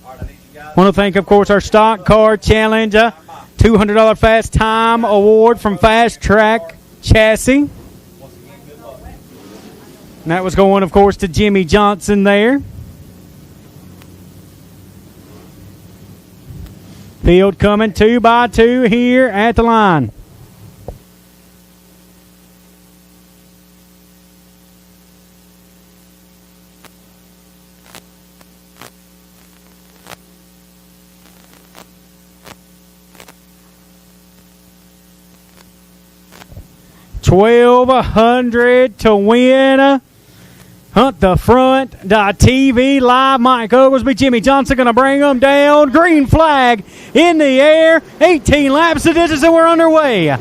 Want to thank, of course, our Stock Car Challenge $200 Fast Time Award from Fast Track Chassis. And that was going, of course, to Jimmy Johnson there. Field coming 2 by 2 here at the line. $1,200 to win. Hunt the Front TV live. Mike Oglesby, Jimmy Johnson going to bring them down. Green flag in the air. 18 laps of distance and we're underway.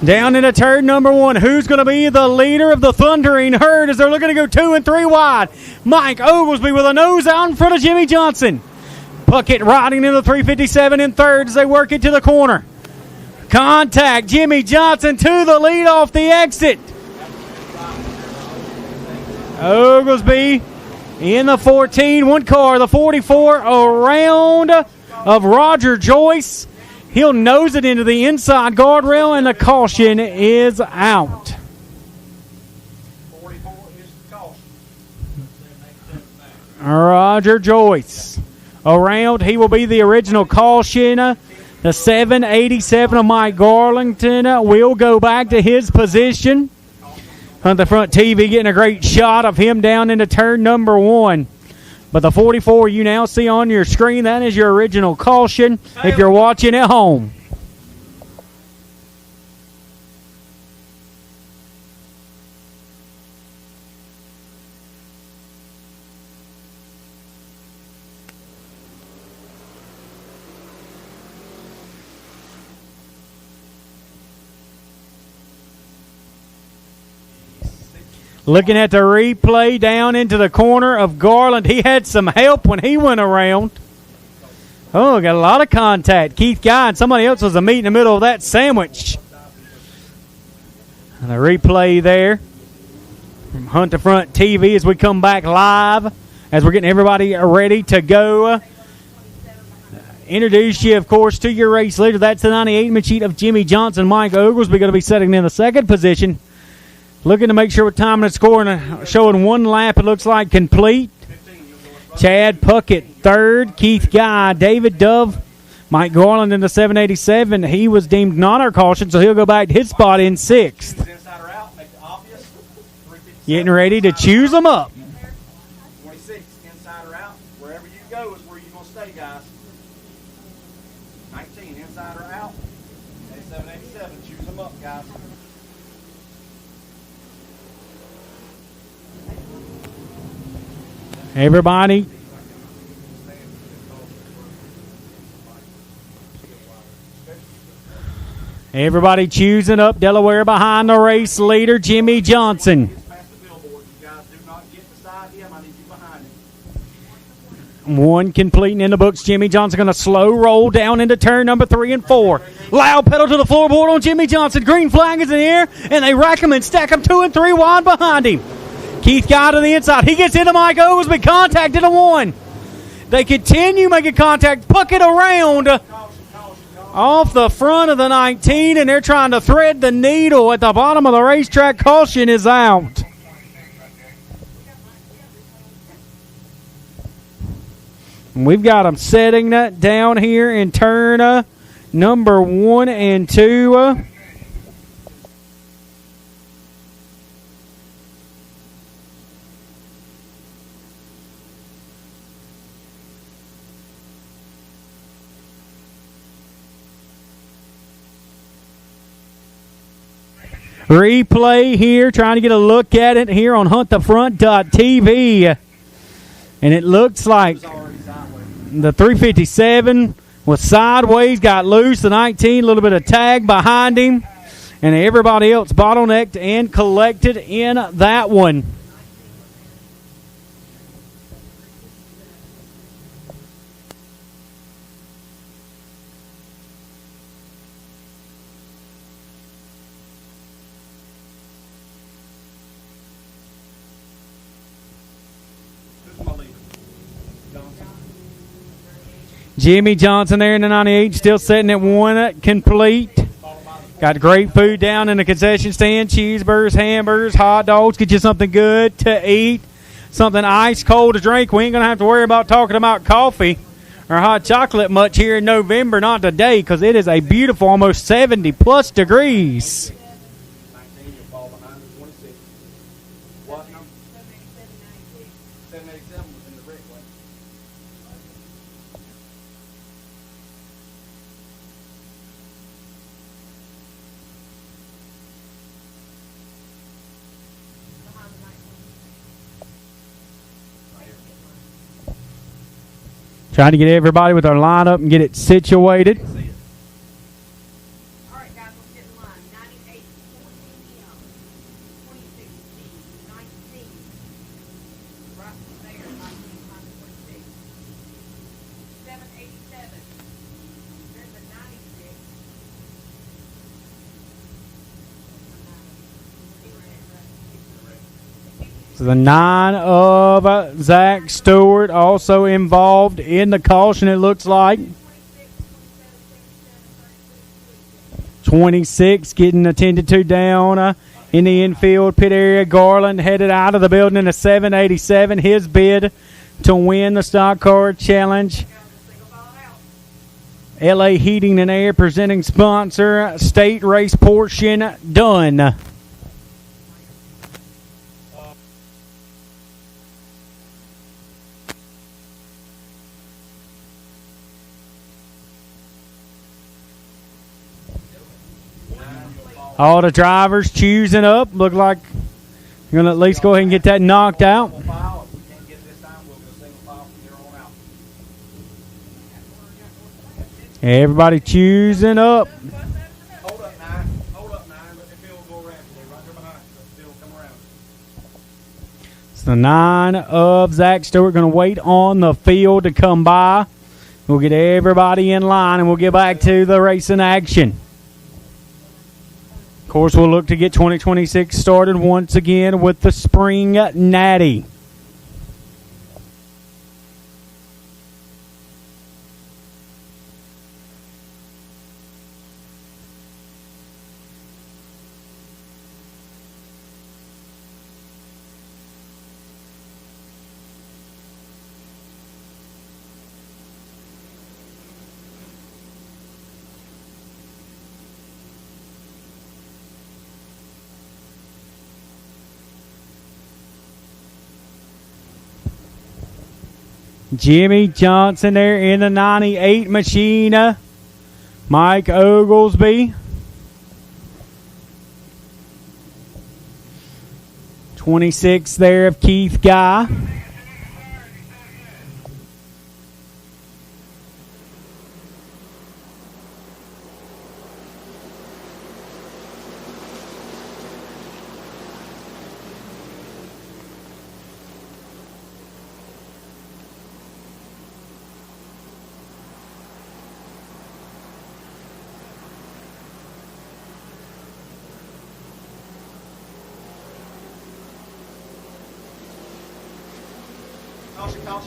Down into turn number 1. Who's going to be the leader of the Thundering Herd as they're looking to go 2 and 3 wide? Mike Oglesby with a nose out in front of Jimmy Johnson. Puckett riding into the 357 in third as they work it to the corner. Contact. Jimmy Johnson to the lead off the exit. Oglesby in the 14. One car, the 44, around of Roger Joyce. He'll nose it into the inside guardrail, and the caution is out. Roger Joyce around. He will be the original caution. The 787 of Mike Garlington will go back to his position. On the Front TV getting a great shot of him down into turn number 1. But the 44 you now see on your screen, that is your original caution if you're watching at home. Looking at the replay down into the corner of Garland. He had some help when he went around. Oh, got a lot of contact. Keith Guy and somebody else was a meet in the middle of that sandwich. And the replay there from Hunt the Front TV as we come back live, as we're getting everybody ready to go. Introduce you, of course, to your race leader. That's the 98 Machine of Jimmy Johnson. Mike Oglesby going to be sitting in the second position. Looking to make sure we're timing and scoring, showing 1 lap, it looks like, complete. Chad Puckett, third. Keith Guy, David Dove, Mike Garland in the 787. He was deemed not our caution, so he'll go back to his spot in 6th. Getting ready to choose them up. 26, inside or out. Wherever you go is where you're going to stay, guys. 19, inside or out. 787, choose them up, guys. Everybody. Everybody choosing up. Delaware behind the race leader, Jimmy Johnson. One completing in the books. Jimmy Johnson going to slow roll down into turn number 3 and 4. Loud pedal to the floorboard on Jimmy Johnson. Green flag is in the air, and they rack him and stack him 2 and 3 wide behind him. Keith got to the inside. He gets into Mike Oglesby. Contacted a 1. They continue making contact. Puckett around off the front of the 19, and they're trying to thread the needle at the bottom of the racetrack. Caution is out. We've got them setting that down here in turn number 1 and 2. Replay here, trying to get a look at it here on huntthefront.tv. And it looks like the 357 was sideways, got loose. The 19, a little bit of tag behind him. And everybody else bottlenecked and collected in that one. Jimmy Johnson there in the 98, still sitting at 1 complete. Got great food down in the concession stand. Cheeseburgers, hamburgers, hot dogs. Get you something good to eat. Something ice cold to drink. We ain't going to have to worry about talking about coffee or hot chocolate much here in November. Not today, because it is a beautiful almost 70-plus degrees. 19, you'll fall behind the 26. What number? 787 was in the red one. Trying to get everybody with our lineup and get it situated. All right, guys, let's get in line. 98, 14M, 26, 19, right there, 19, 26. 787, there's a 96. So the 9 of Zach Stewart also involved in the caution, it looks like. 26 getting attended to down in the infield pit area. Garland headed out of the building in a 787. His bid to win the stock car challenge. LA Heating and Air presenting sponsor. State race portion done. All the drivers choosing up. Look like you're going to at least go ahead and get that knocked out. If we can't get this time, we'll go single file from here on out. Everybody choosing up. Hold up, 9. Hold up, 9. Let the field go around. Stay right there behind. Let the field come around. It's the 9 of Zach Stewart going to wait on the field to come by. We'll get everybody in line and we'll get back to the racing action. Of course, we'll look to get 2026 started once again with the Spring Natty. Jimmy Johnson there in the 98 machine. Mike Oglesby. 26 there of Keith Guy.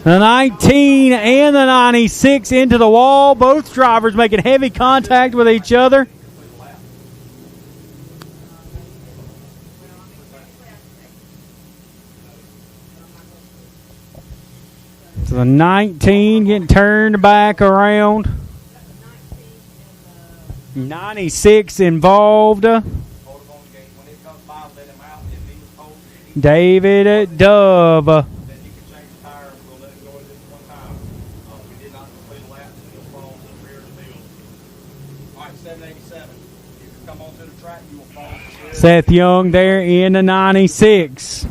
The 19 and the 96 into the wall. Both drivers making heavy contact with each other. So the 19 getting turned back around. 96 involved. David Dove. Seth Young there in the 96.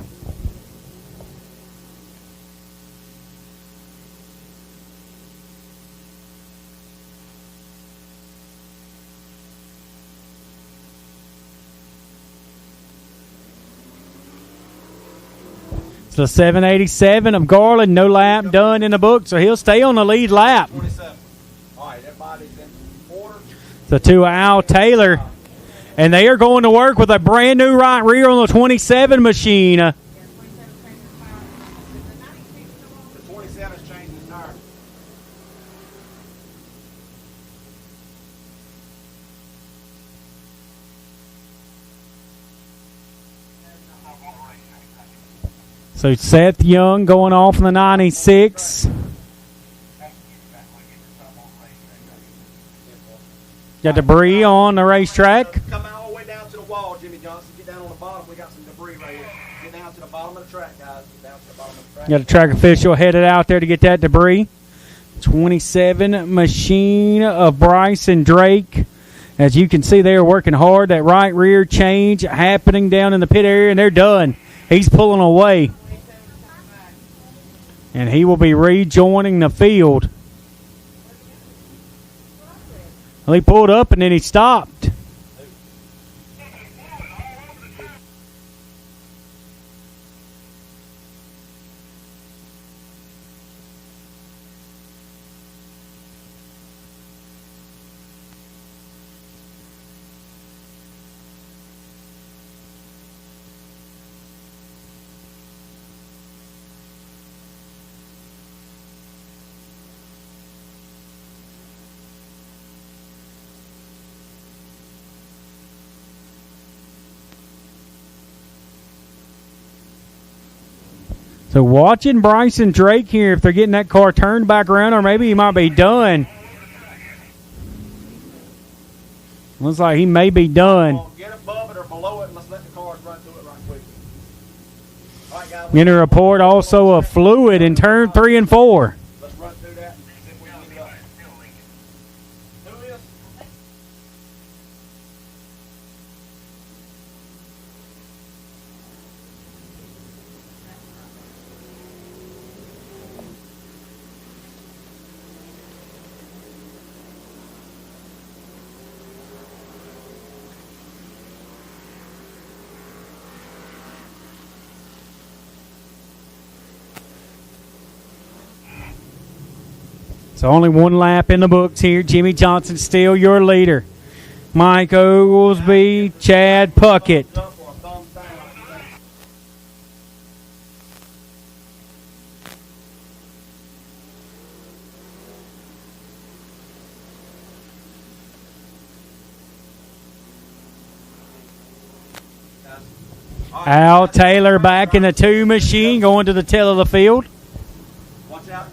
It's the 787 of Garland. No lap done in the book, so he'll stay on the lead lap. 27. All right, everybody's in order. The 2 Al Taylor. And they are going to work with a brand new right rear on the 27 machine. The 27's changed his tire. So Seth Young going off in the 96. Got debris on the racetrack. Come all the way down to the wall, Jimmy Johnson. Get down on the bottom. We got some debris right here. Get down to the bottom of the track, guys. Get down to the bottom of the track. Got a track official headed out there to get that debris. 27 machine of Bryson Drake. As you can see, they are working hard. That right rear change happening down in the pit area, and they're done. He's pulling away. And he will be rejoining the field. Well, he pulled up and then he stopped. So watching Bryson Drake here, if they're getting that car turned back around, or maybe he might be done. Looks like he may be done. Get above it or below it, and let's let the cars run through it right quick. All right, guys. In a report also of fluid in turn 3 and 4. Let's run through that and see if we can get it up. Who is? So only one lap in the books here. Jimmy Johnson still your leader. Mike Oglesby, Chad Puckett. Up for a thumbs down. Al Taylor back in the 2 machine going to the tail of the field. Watch out.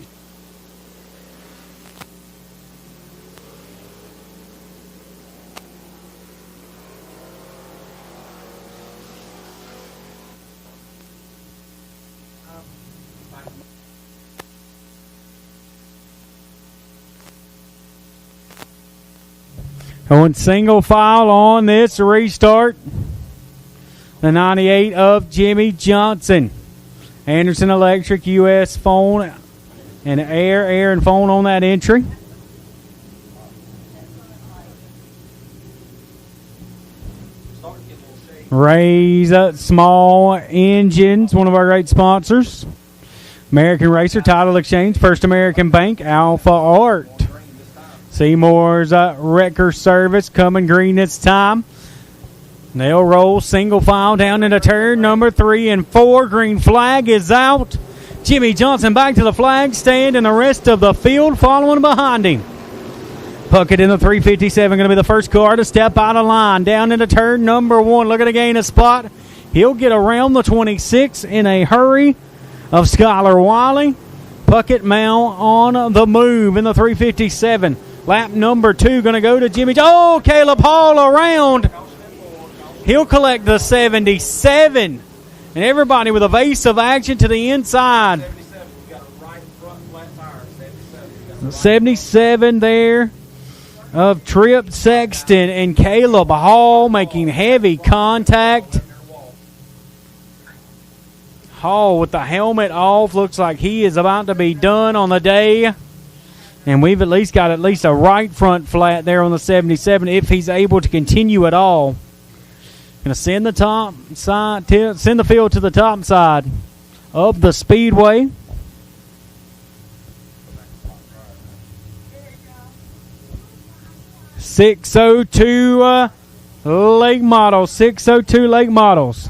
Going single file on this restart. The 98 of Jimmy Johnson. Anderson Electric, US phone, and air and phone on that entry. Raise Up Small Engines, one of our great sponsors. American Racer, Title Exchange, First American Bank, Alpha Art. Seymour's Wrecker Service coming green this time. They'll roll single file down into turn number 3 and 4. Green flag is out. Jimmy Johnson back to the flag stand, and the rest of the field following behind him. Puckett in the 357 going to be the first car to step out of line. Down into turn number 1. Looking to gain a spot. He'll get around the 26 in a hurry of Skylar Wiley. Puckett now on the move in the 357. Lap number 2 going to go to Jimmy. Oh, Caleb Hall around. He'll collect the 77. And everybody with a vase of action to the inside. 77. You got a right front flat tire. 77. 77 there of Tripp Sexton and Caleb Hall making heavy contact. Hall with the helmet off. Looks like he is about to be done on the day. And we've at least got a right front flat there on the 77 if he's able to continue at all. Going to send the top side, send the field to the top side of the Speedway. .602 late models. 602 late models.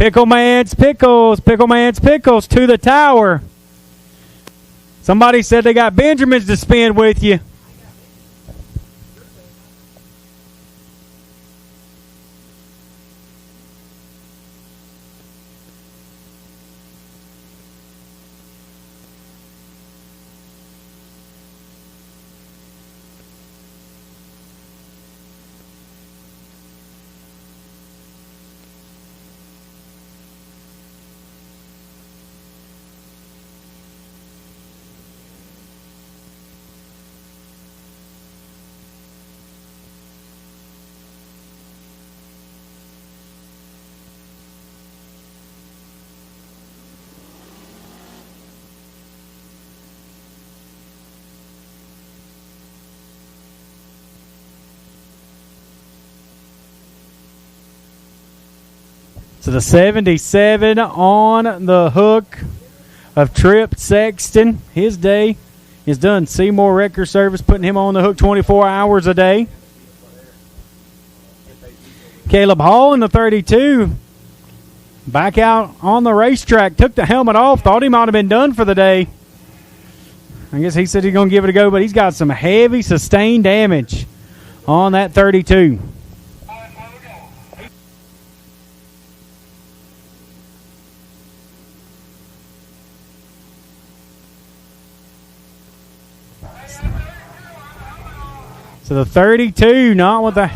Pickleman's Pickles to the tower. Somebody said they got Benjamins to spin with you. So the 77 on the hook of Trip Sexton. His day is done. Seymour Record Service putting him on the hook 24 hours a day. Caleb Hall in the 32. Back out on the racetrack. Took the helmet off. Thought he might have been done for the day. I guess he said he's going to give it a go, but he's got some heavy sustained damage on that 32. So the 32, not with the...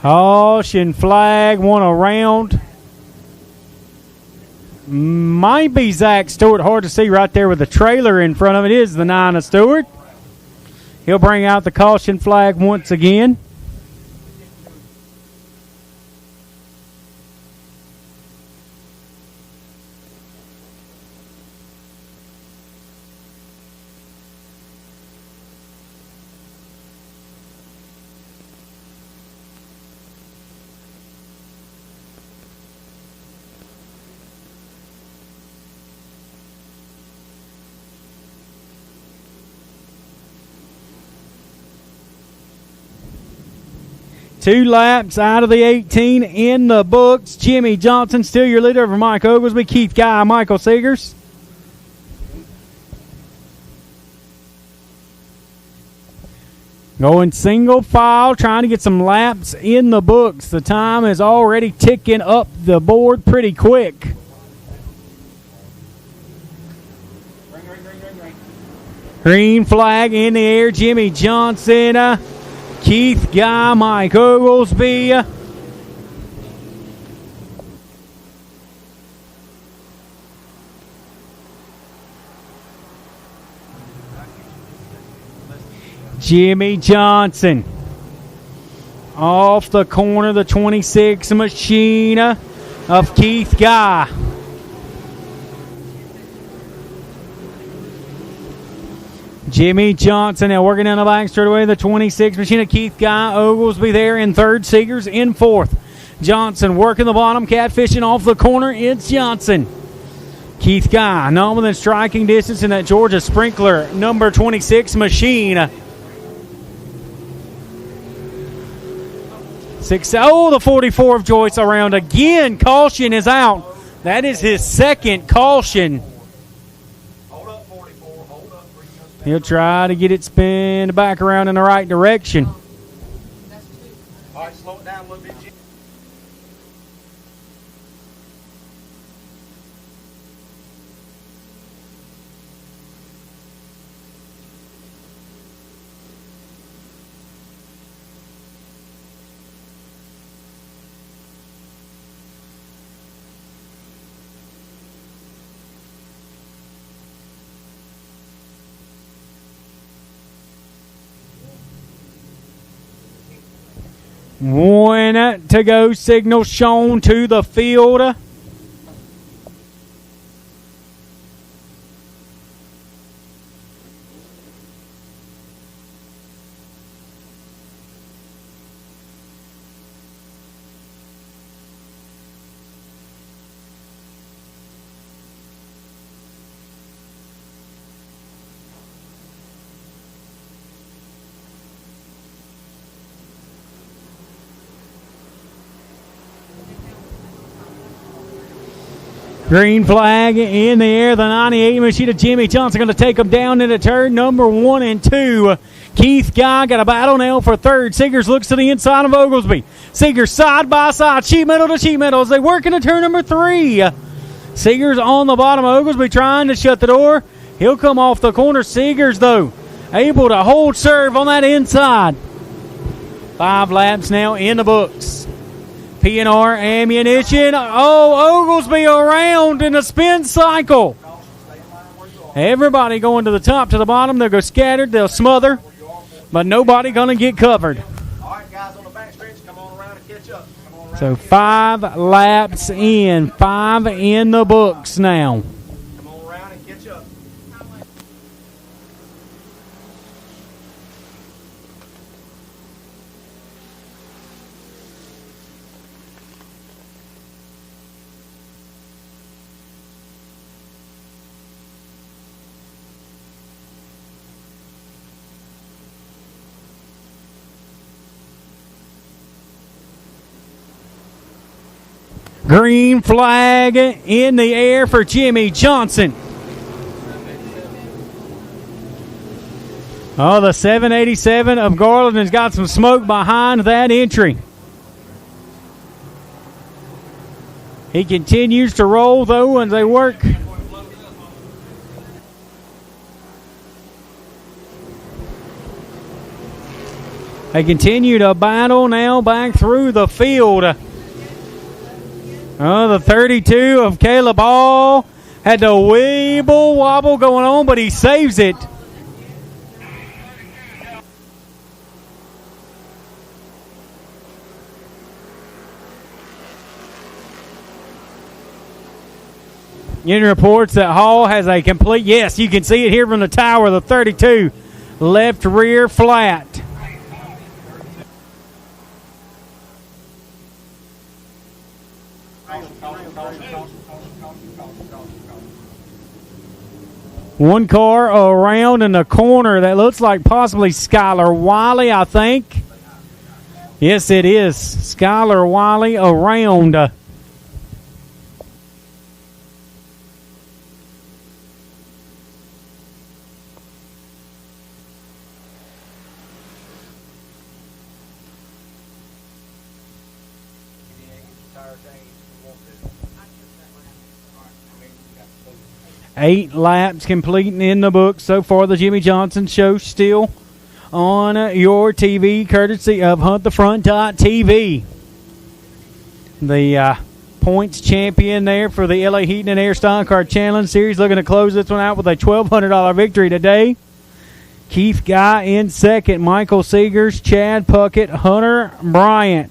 Caution flag, one around. Might be Zach Stewart. Hard to see right there with the trailer in front of it. It is the 9 of Stewart. He'll bring out the caution flag once again. Two laps out of the 18 in the books. Jimmy Johnson still your leader over Mike Oglesby, Keith Guy, Michael Seegers. Going single file, trying to get some laps in the books. The time is already ticking up the board pretty quick. Green flag in the air. Jimmy Johnson, Keith Guy, Mike Oglesby. Jimmy Johnson off the corner, the 26 machine of Keith Guy. Jimmy Johnson now working down the back straightaway. The 26 machine of Keith Guy. Oglesby there in third. Seegers in fourth. Johnson working the bottom. Catfishing off the corner. It's Johnson. Keith Guy not within striking distance in that Georgia Sprinkler number 26 machine. The 44 of Joyce around again. Caution is out. That is his second caution. Hold up, 44. Hold up. He'll try to get it spinned back around in the right direction. All right, slow it down a little bit, Jim. One to go. Signal shown to the field. Green flag in the air. The 98 machine of Jimmy Johnson going to take him down into turn number 1 and 2. Keith Guy got a battle now for third. Seegers looks to the inside of Oglesby. Seegers side by side, sheet metal to sheet metal as they work into turn number 3. Seegers on the bottom. Oglesby trying to shut the door. He'll come off the corner. Seegers, though, able to hold serve on that inside. 5 laps now in the books. P&R Ammunition. Oglesby around in a spin cycle. Everybody going to the top, to the bottom. They'll go scattered. They'll smother. But nobody going to get covered. All right, guys on the back stretch, come on around and catch up. Come on around. So 5 laps in. 5 in the books now. Come on around and catch up. Green flag in the air for Jimmy Johnson. The 787 of Garland has got some smoke behind that entry. He continues to roll, though, as they work. They continue to battle now back through the field. The 32 of Caleb Hall had the weeble wobble going on, but he saves it. In reports that Hall has a complete, yes, you can see it here from the tower, the 32 left rear flat. One car around in the corner that looks like possibly Skylar Wiley, I think. Yes, it is. Skylar Wiley around. Eight laps completing in the book so far. The Jimmy Johnson Show still on your TV, courtesy of HuntTheFront.tv. The points champion there for the LA Heating and Air Stock Car Challenge Series, looking to close this one out with a $1,200 victory today. Keith Guy in second, Michael Seegers, Chad Puckett, Hunter Bryant.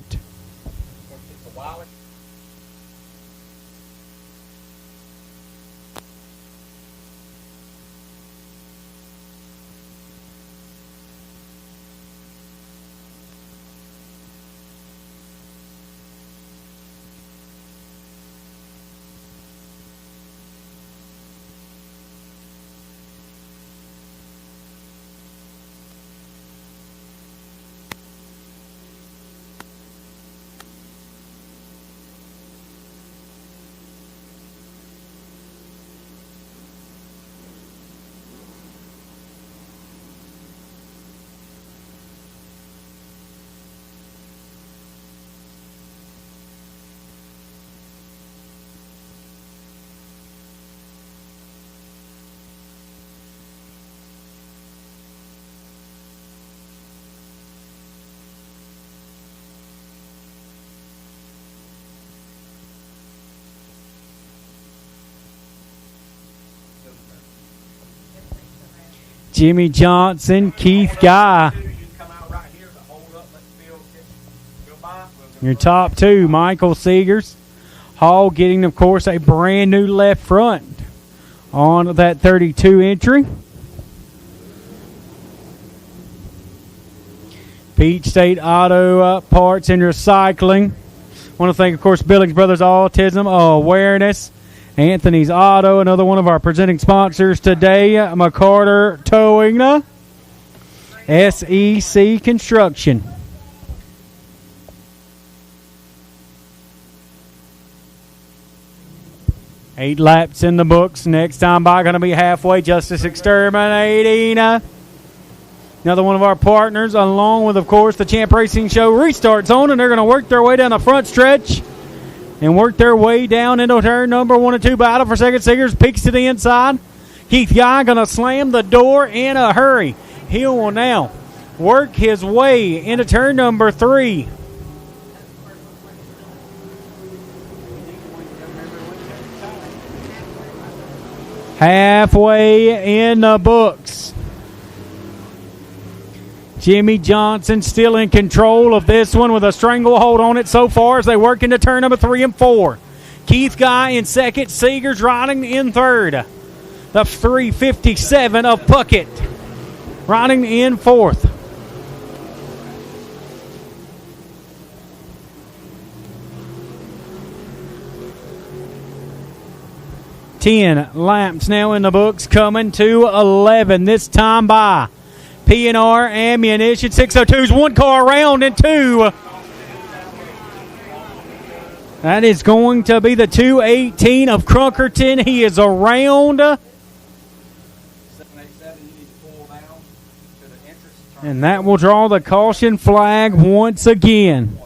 Jimmy Johnson, Keith Guy. You can come out right here to hold up, let the field go by. Your top two, Michael Seegers. Hall getting, of course, a brand new left front on that 32 entry. Peach State Auto Parts and Recycling. Want to thank, of course, Billings Brothers Autism Awareness. Anthony's Auto, another one of our presenting sponsors today. McCarter Towing. SEC Construction. Eight laps in the books. Next time by going to be halfway. Justice Exterminating. Another one of our partners, along with, of course, the Champ Racing Show restarts on, and they're going to work their way down the front stretch and work their way down into turn number 1 and 2. Battle for second. Seegers peeks to the inside. Keith Guy going to slam the door in a hurry. He will now work his way into turn number 3. Halfway in the books. Jimmy Johnson still in control of this one with a stranglehold on it so far as they work into turn number 3 and 4. Keith Guy in second, Seegers riding in third. The 357 of Puckett riding in fourth. Ten laps now in the books, coming to 11. This time by P&R Ammunition. 602's one car around and 2. That is going to be the 218 of Crunkerton. He is around. 787, you need to pull down to the entrance. And that will draw the caution flag once again.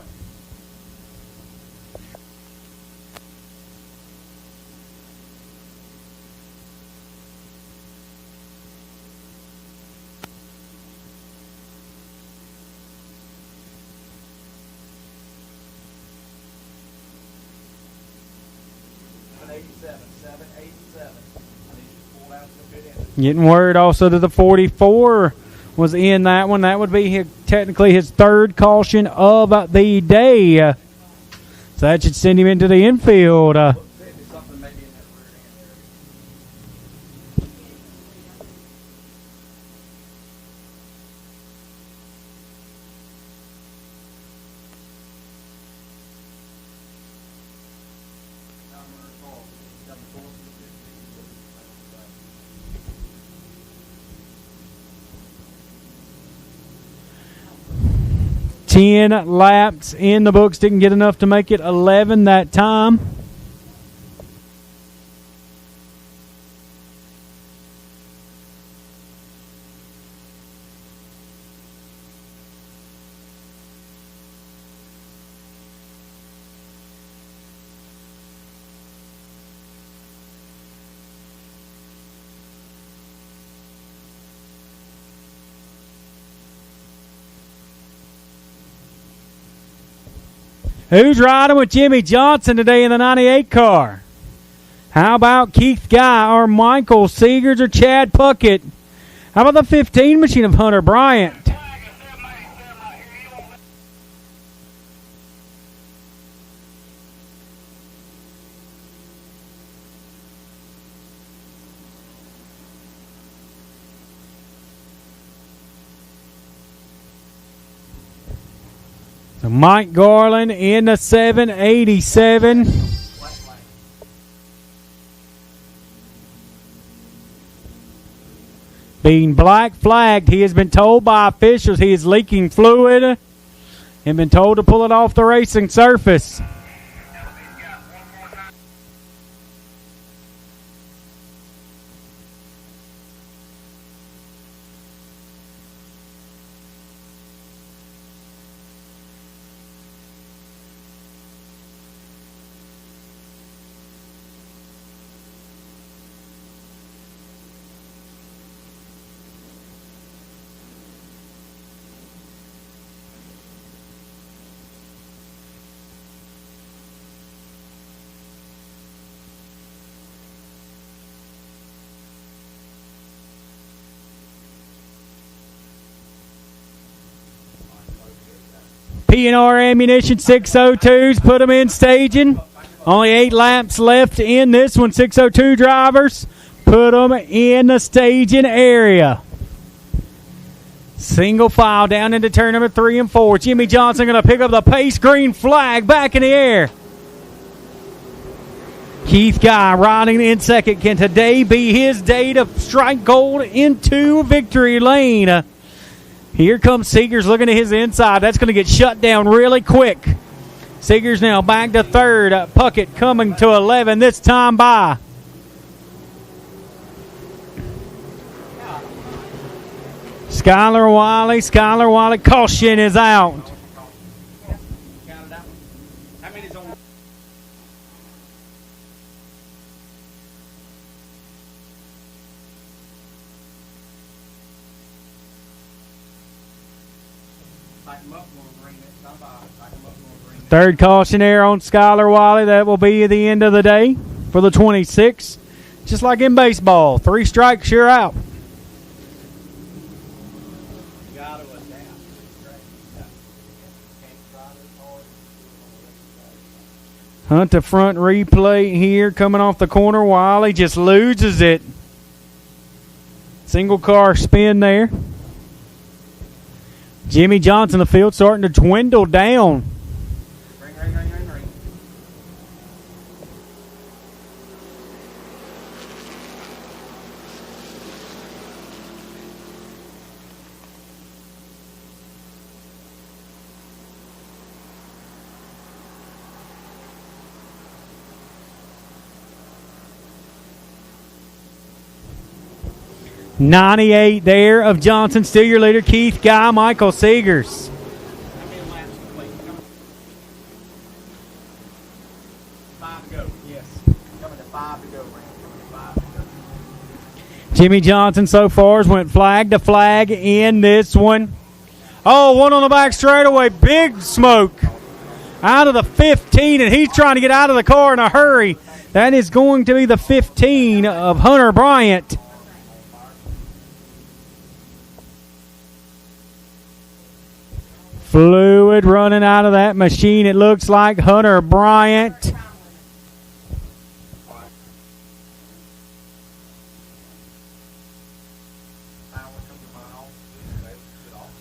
Getting word also that the 44 was in that one. That would be technically his third caution of the day. So that should send him into the infield. Ten laps in the books. Didn't get enough to make it 11 that time. Who's riding with Jimmy Johnson today in the 98 car? How about Keith Guy or Michael Seegers or Chad Puckett? How about the 15 machine of Hunter Bryant? So Mike Garland in the 787. Being black flagged, he has been told by officials he is leaking fluid and been told to pull it off the racing surface. P&R Ammunition 602s, put them in staging. Only 8 laps left in this one. 602 drivers, put them in the staging area. Single file down into turn number 3 and 4. Jimmy Johnson going to pick up the pace. Green flag back in the air. Keith Guy riding in second. Can today be his day to strike gold into victory lane? Here comes Seegers looking to his inside. That's going to get shut down really quick. Seegers now back to third. Puckett coming to 11 this time by. Skylar Wiley. Caution is out. Third caution there on Skylar Wiley. That will be the end of the day for the 26. Just like in baseball, 3 strikes, you're out. Hunt the front replay here coming off the corner. Wiley just loses it. Single car spin there. Jimmy Johnson, the field starting to dwindle down. Ring. .98 there of Johnson. Still your leader, Keith Guy, Michael Seegers. How many laps complete? 5 to go. Yes. Coming to 5 to go, Brandon. Coming to 5 to go. Jimmy Johnson so far has went flag to flag in this one. Oh, one on the back straightaway. Big smoke out of the 15, and he's trying to get out of the car in a hurry. That is going to be the 15 of Hunter Bryant. Fluid running out of that machine. It looks like Hunter Bryant.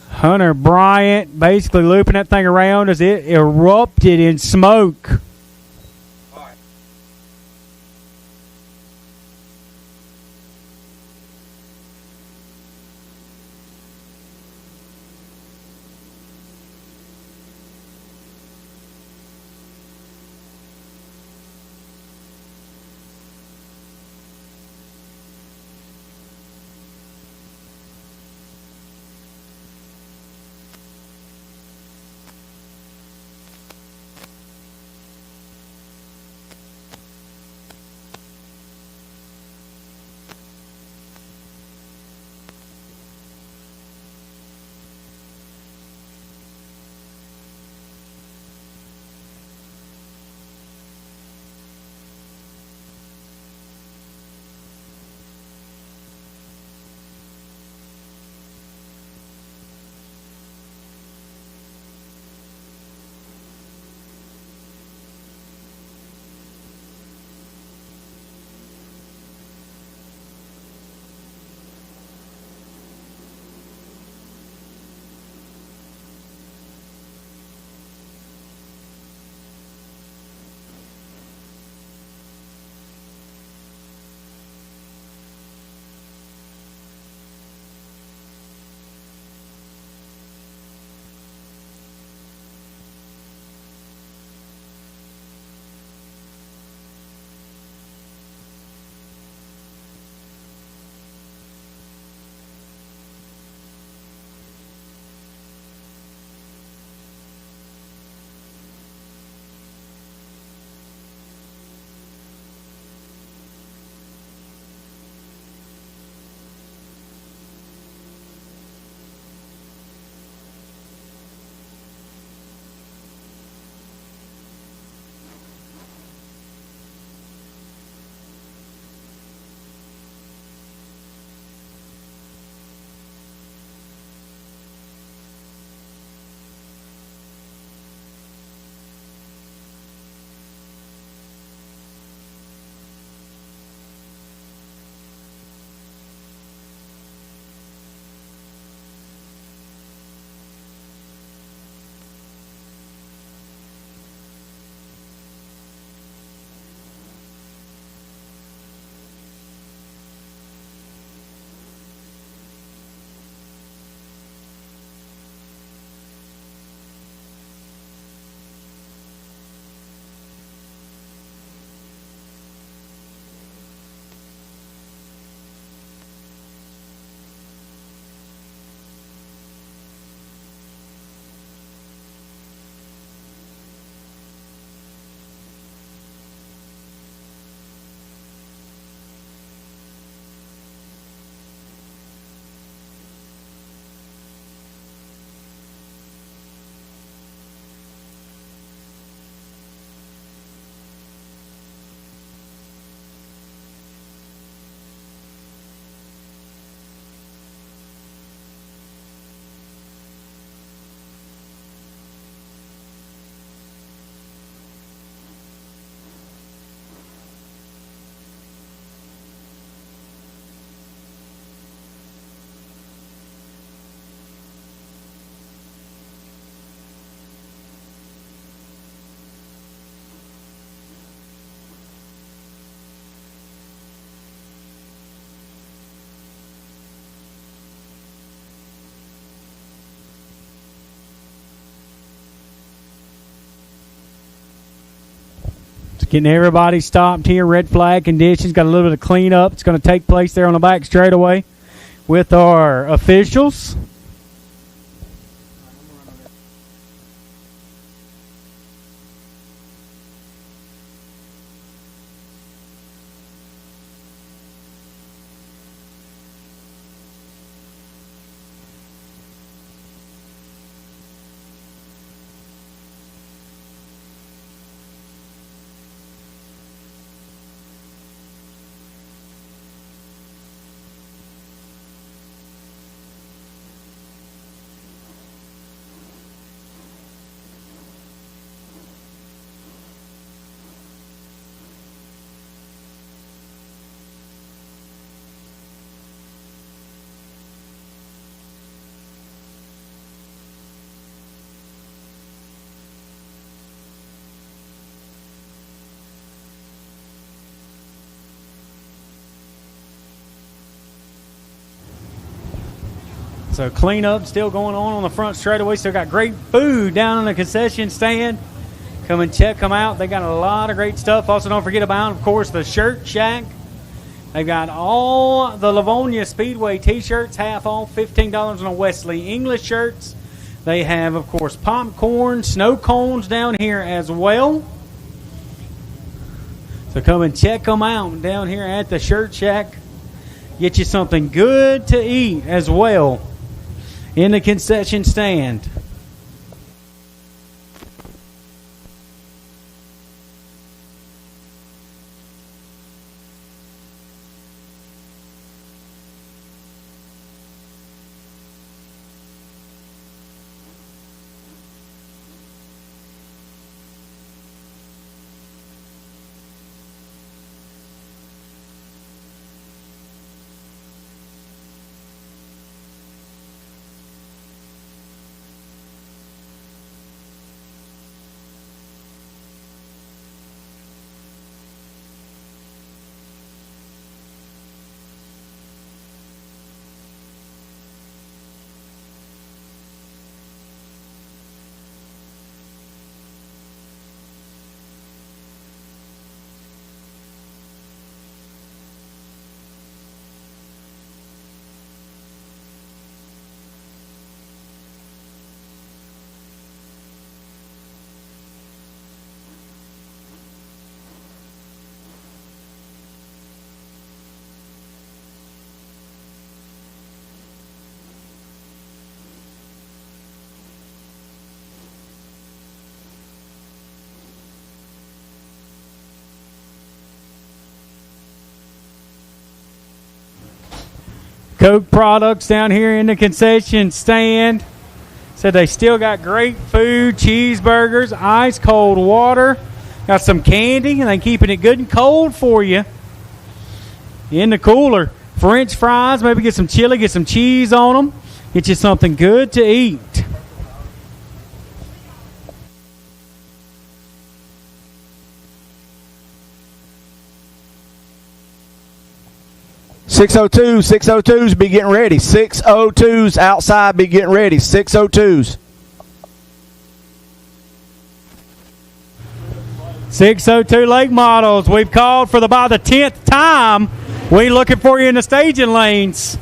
Hunter Bryant basically looping that thing around as it erupted in smoke. Getting everybody stopped here. Red flag conditions. Got a little bit of cleanup. It's going to take place there on the back straightaway with our officials. So cleanup still going on the front straightaway. Still got great food down in the concession stand. Come and check them out. They got a lot of great stuff. Also, don't forget about, of course, the Shirt Shack. They've got all the Lavonia Speedway T-shirts, half off, $15 on the Wesley English shirts. They have, of course, popcorn, snow cones down here as well. So come and check them out down here at the Shirt Shack. Get you something good to eat as well in the concession stand. Coke products down here in the concession stand. Said they still got great food, cheeseburgers, ice cold water. Got some candy, and they keeping it good and cold for you in the cooler. French fries, maybe get some chili, get some cheese on them. Get you something good to eat. .602s be getting ready. 602s outside be getting ready. 602s. 602 lake models. We've called for by the 10th time. We looking for you in the staging lanes.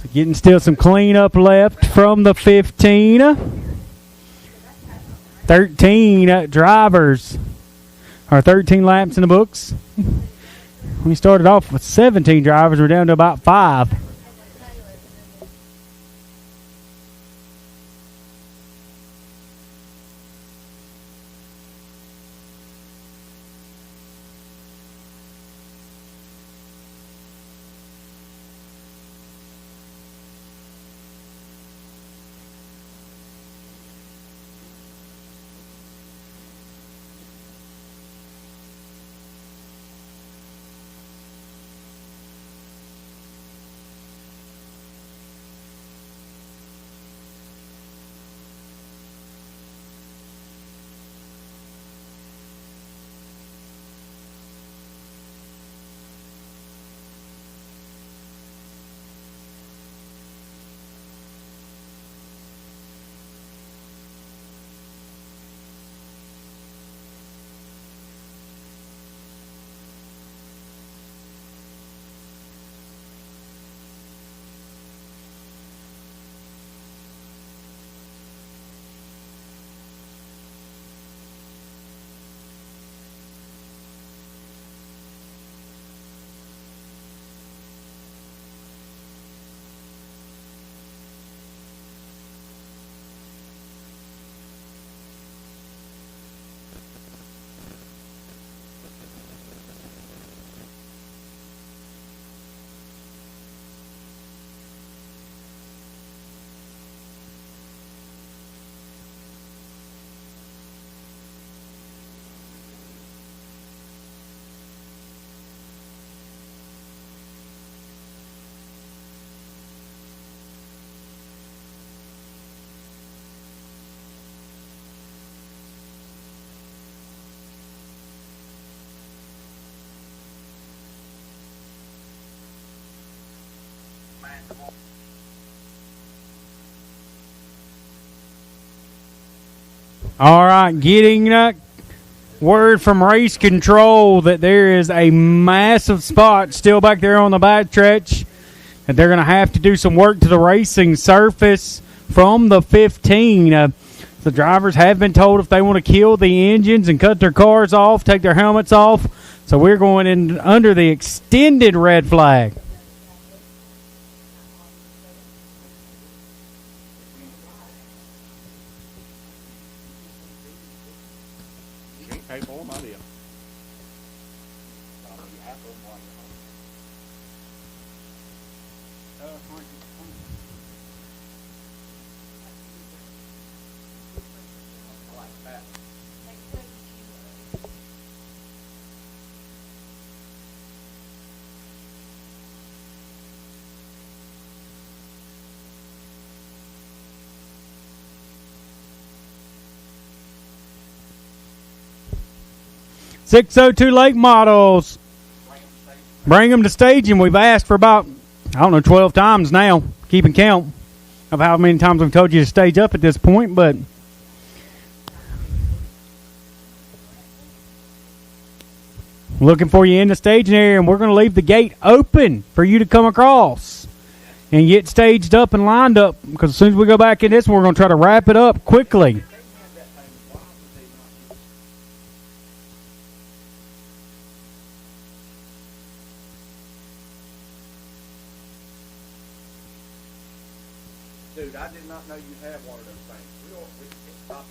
So getting still some cleanup left from the 15. 13 drivers, or 13 laps in the books. We started off with 17 drivers. We're down to about 5. All right, getting word from race control that there is a massive spot still back there on the backstretch, and they're going to have to do some work to the racing surface from the 15. The drivers have been told if they want to kill the engines and cut their cars off, take their helmets off. So we're going in under the extended red flag. .602 late models. Bring them to staging. We've asked for about, 12 times now, keeping count of how many times we've told you to stage up at this point, but looking for you in the staging area, and we're going to leave the gate open for you to come across and get staged up and lined up, because as soon as we go back in this one, we're going to try to wrap it up quickly. Dude, I did not know you had one of those things. We can stop.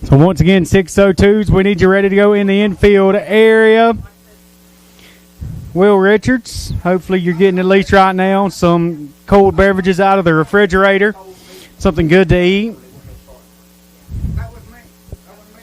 So once again, 602s, we need you ready to go in the infield area. Will Richards, hopefully you're getting at least right now some cold beverages out of the refrigerator, something good to eat. That was me. That was me.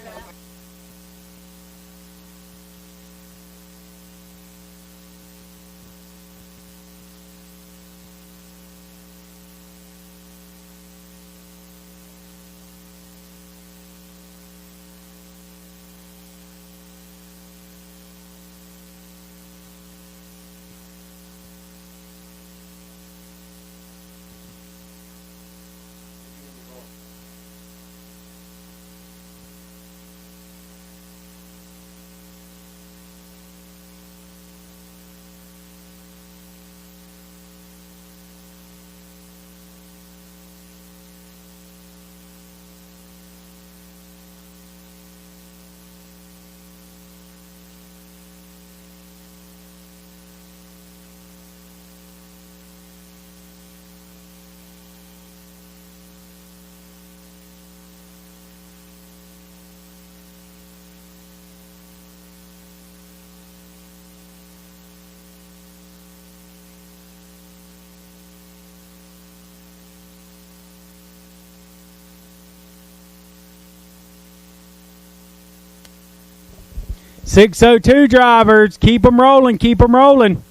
602 drivers, keep them rolling, keep them rolling.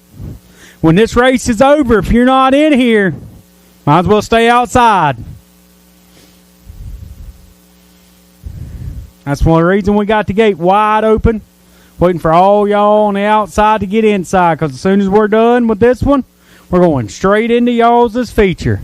When this race is over, if you're not in here, might as well stay outside. That's one reason we got the gate wide open, waiting for all y'all on the outside to get inside, because as soon as we're done with this one, we're going straight into y'all's feature.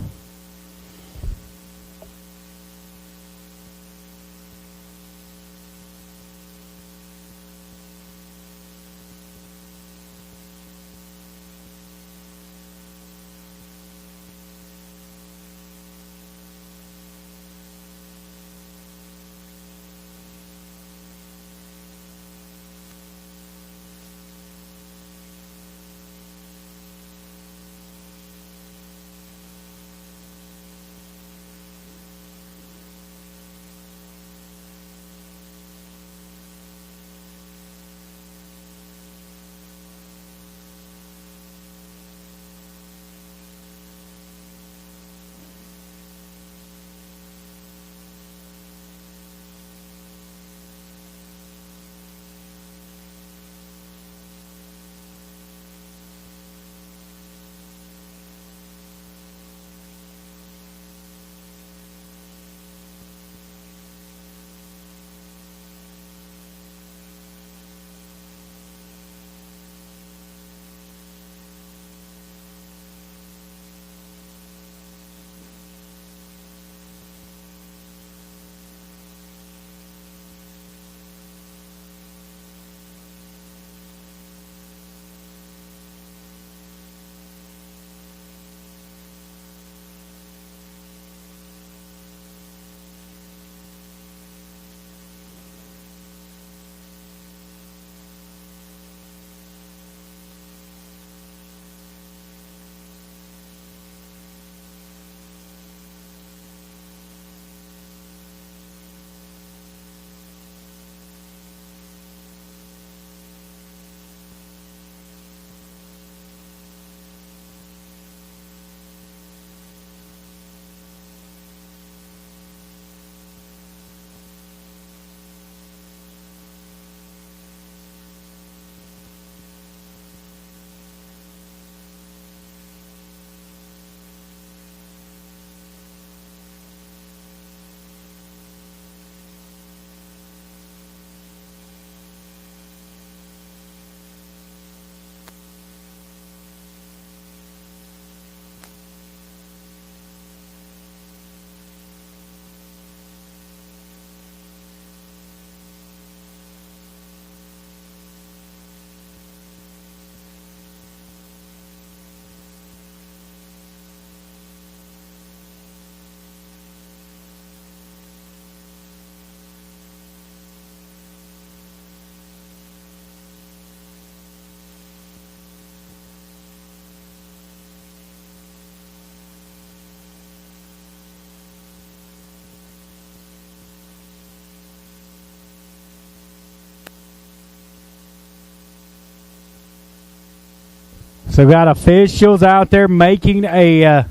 So we got officials out there making a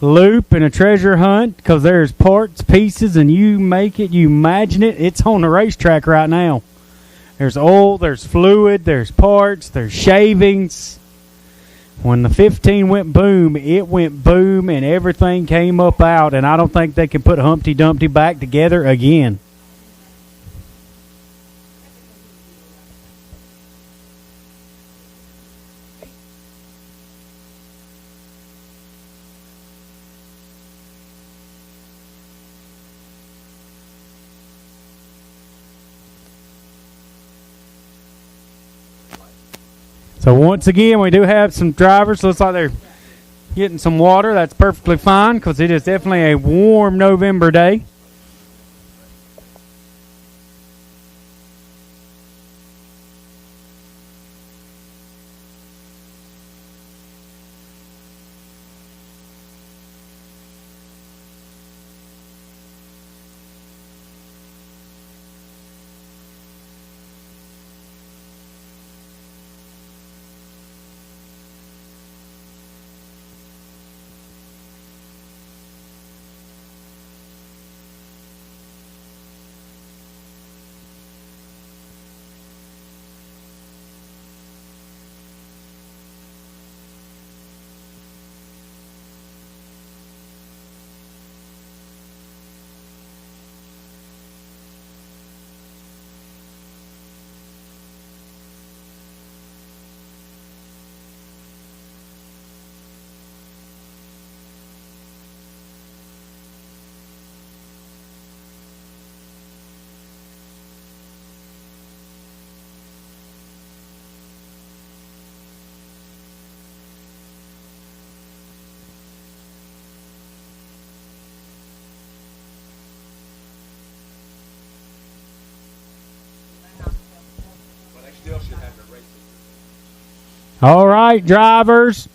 loop and a treasure hunt because there's parts, pieces, and you make it, you imagine it. It's on the racetrack right now. There's oil, there's fluid, there's parts, there's shavings. When the 15 went boom, it went boom and everything came up out, and I don't think they can put Humpty Dumpty back together again. So once again, we do have some drivers. Looks like they're getting some water. That's perfectly fine because it is definitely a warm November day. But they still should have their racing. All right, drivers.